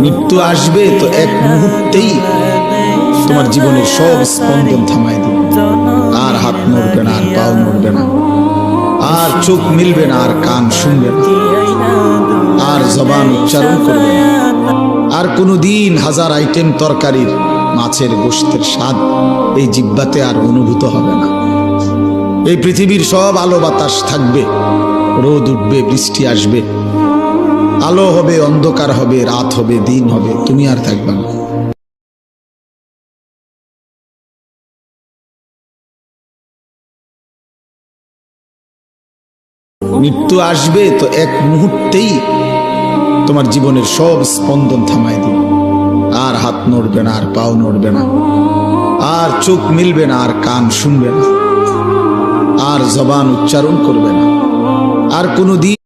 মৃত্যু আসবে তো এক মুহূর্তেই তোমার জীবনের সব স্পন্দন থামাই দিবে। আর হাত নড়বে না, আর পাও নড়বে না, আর চোখ মিলবে না, আর কান শুনবে না, আর জবান উচ্চারণ করবে না। আর কোনোদিন হাজার আইটেম তরকারির মাছের গোশতের স্বাদ এই জিহ্বাতে আর অনুভূত হবে না। এই পৃথিবীর সব আলো বাতাস থাকবে, রোদ উঠবে, বৃষ্টি আসবে, আলো হবে, অন্ধকার হবে, রাত হবে, দিন হবে, তুমি আর থাকবে না। মৃত্যু আসবে তো এক মুহূর্তেই তোমার জীবনের সব স্পন্দন থামাই দিবে। আর হাত নড়বে না, আর পাও নড়বে না, আর চোখ মিলবে না, আর কান শুনবে না, আর জবান উচ্চারণ করবে না। আর কোনোদিন